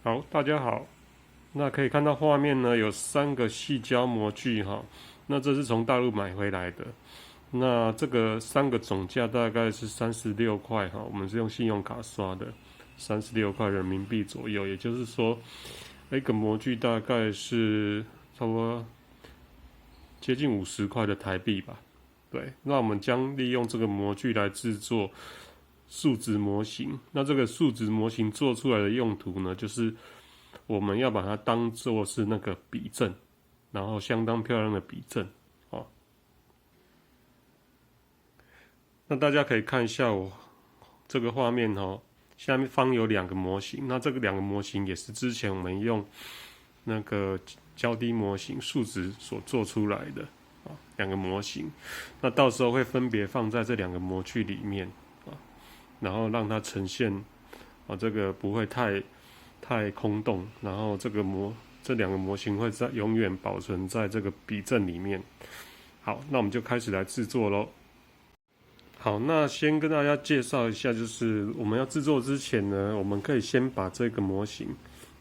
好，大家好。那可以看到画面呢，有3个细胶模具哈。那这是从大陆买回来的。那这个3个总价大概是36块哈，我们是用信用卡刷的，36块人民币左右。也就是说，一个模具大概是差不多接近50块的台币吧。对，那我们将利用这个模具来制作数值模型。那这个数值模型做出来的用途呢，就是我们要把它当做是那个笔阵，然后相当漂亮的笔阵哦。那大家可以看一下我这个画面哦，下面方有2个模型。那这个2个模型也是之前我们用那个胶滴模型数值所做出来的啊，2个模型。那到时候会分别放在这2个模具里面啊，然后让它呈现这个不会太空洞，然后这2个模型会永远保存在这个笔阵里面。好，那我们就开始来制作咯。好，那先跟大家介绍一下，就是我们要制作之前呢，我们可以先把这个模型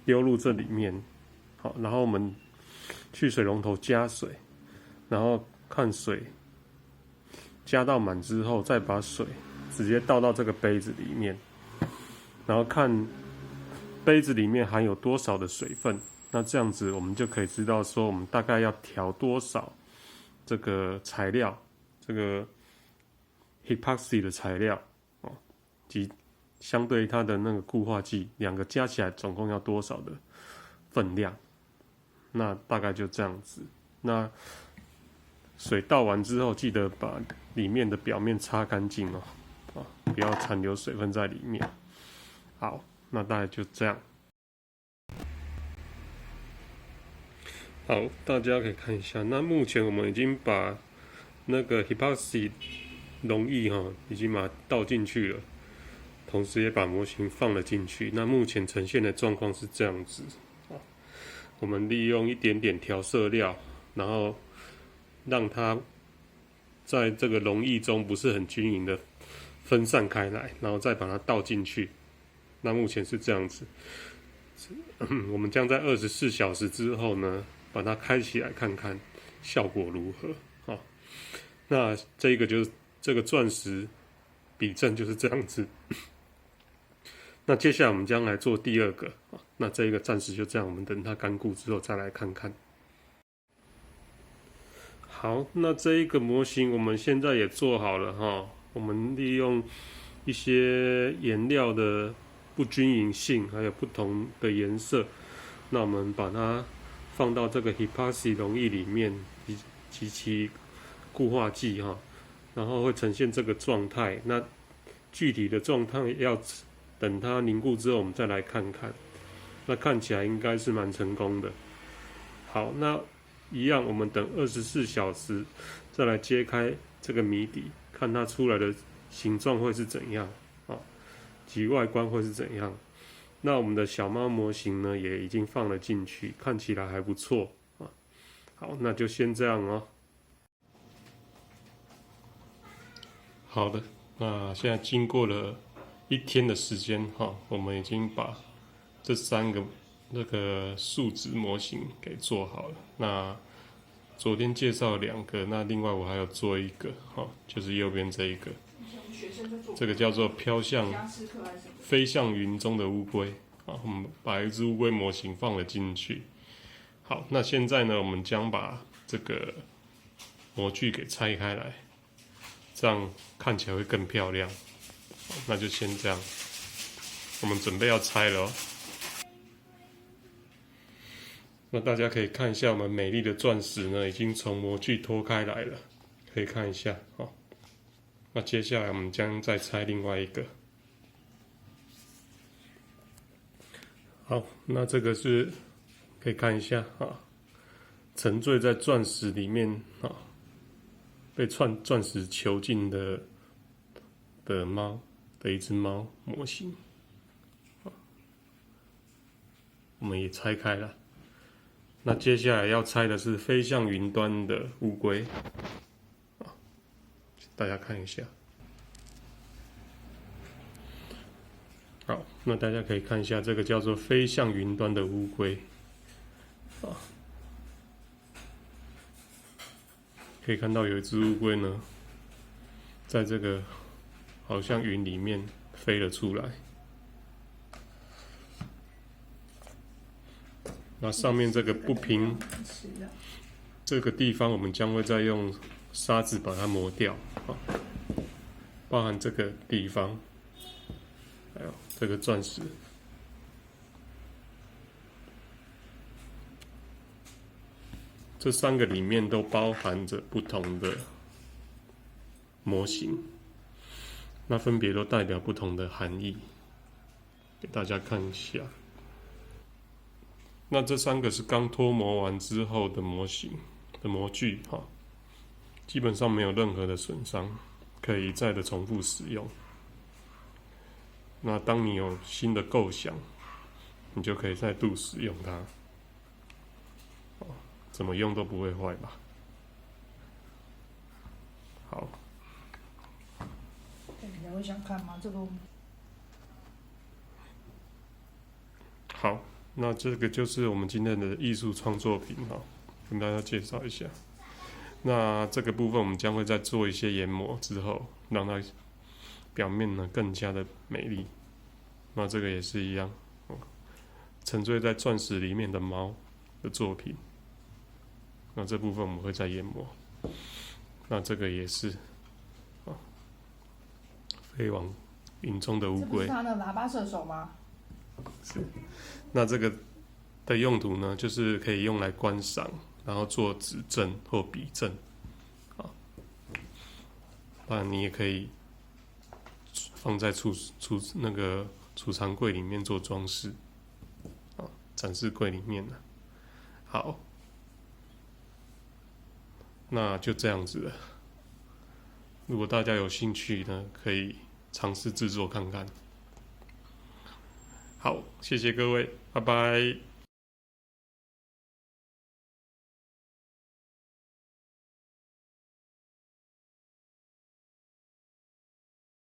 丢入这里面。好，然后我们去水龙头加水，然后看水加到满之后，再把水直接倒到这个杯子里面，然后看杯子里面含有多少的水分。那这样子我们就可以知道说，我们大概要调多少这个材料，这个 epoxy 的材料哦，及相对它的那个固化剂，2个加起来总共要多少的分量。那大概就这样子。那水倒完之后，记得把里面的表面擦干净哦，不要残留水分在里面。好，那大概就这样。好，大家可以看一下。那目前我们已经把那个 epoxy 溶液已经把它倒进去了，同时也把模型放了进去。那目前呈现的状况是这样子。我们利用一点点调色料，然后让它在这个溶液中不是很均匀的分散开来，然后再把它倒进去。那目前是这样子。我们将在24小时之后呢，把它开起来看看效果如何。好，那这个就是这个钻石笔阵就是这样子。那接下来我们将来做第2个，那这一个暂时就这样，我们等它干固之后再来看看。好，那这一个模型我们现在也做好了哈。我们利用一些颜料的不均匀性，还有不同的颜色，那我们把它放到这个 epoxy 溶液里面，及其固化剂哈，然后会呈现这个状态。那具体的状态要等它凝固之后，我们再来看看。那看起来应该是蛮成功的。好，那一样，我们等24小时再来揭开这个谜底，看它出来的形状会是怎样啊，及外观会是怎样。那我们的小猫模型呢，也已经放了进去，看起来还不错啊。好，那就先这样哦。好的，那现在经过了1天的时间哈，我们已经把这3个那个数值模型给做好了。那昨天介绍了2个，那另外我还要做一个哈，就是右边这一个，这个叫做飞向云中的乌龟啊。我们把一只乌龟模型放了进去。好，那现在呢，我们将把这个模具给拆开来，这样看起来会更漂亮。那就先这样，我们准备要拆了哦。那大家可以看一下，我们美丽的钻石呢，已经从模具脱开来了，可以看一下哦。那接下来我们将再拆另外一个。好，那这个是可以看一下啊，沉醉在钻石里面啊，被钻石囚禁的猫的一只猫模型，我们也拆开了。那接下来要拆的是飞向云端的乌龟，大家看一下。好，那大家可以看一下这个叫做飞向云端的乌龟，啊，可以看到有一只乌龟呢，在这个好像云里面飞了出来。那上面这个不平这个地方，我们将会再用砂纸把它磨掉，啊，包含这个地方，还有这个钻石。这3个里面都包含着不同的模型，那分别都代表不同的含义，给大家看一下。那这3个是刚脱模完之后的模型的模具，哈，基本上没有任何的损伤，可以一再的重复使用。那当你有新的构想，你就可以再度使用它。怎么用都不会坏吧？好，你还会想看吗？这个好，那这个就是我们今天的艺术创作品哈，跟大家介绍一下。那这个部分我们将会再做一些研磨之后，让它表面呢更加的美丽。那这个也是一样，沉醉在钻石里面的猫的作品。那这部分我们会再研磨。那这个也是，飞往云中的乌龟。这不是他的喇叭射手吗？是。那这个的用途呢，就是可以用来观赏，然后做指正或笔正，啊，当然你也可以放在那个储藏柜里面做装饰，啊，展示柜里面的。好。那就这样子了。如果大家有兴趣呢，可以尝试制作看看。好，谢谢各位，拜拜。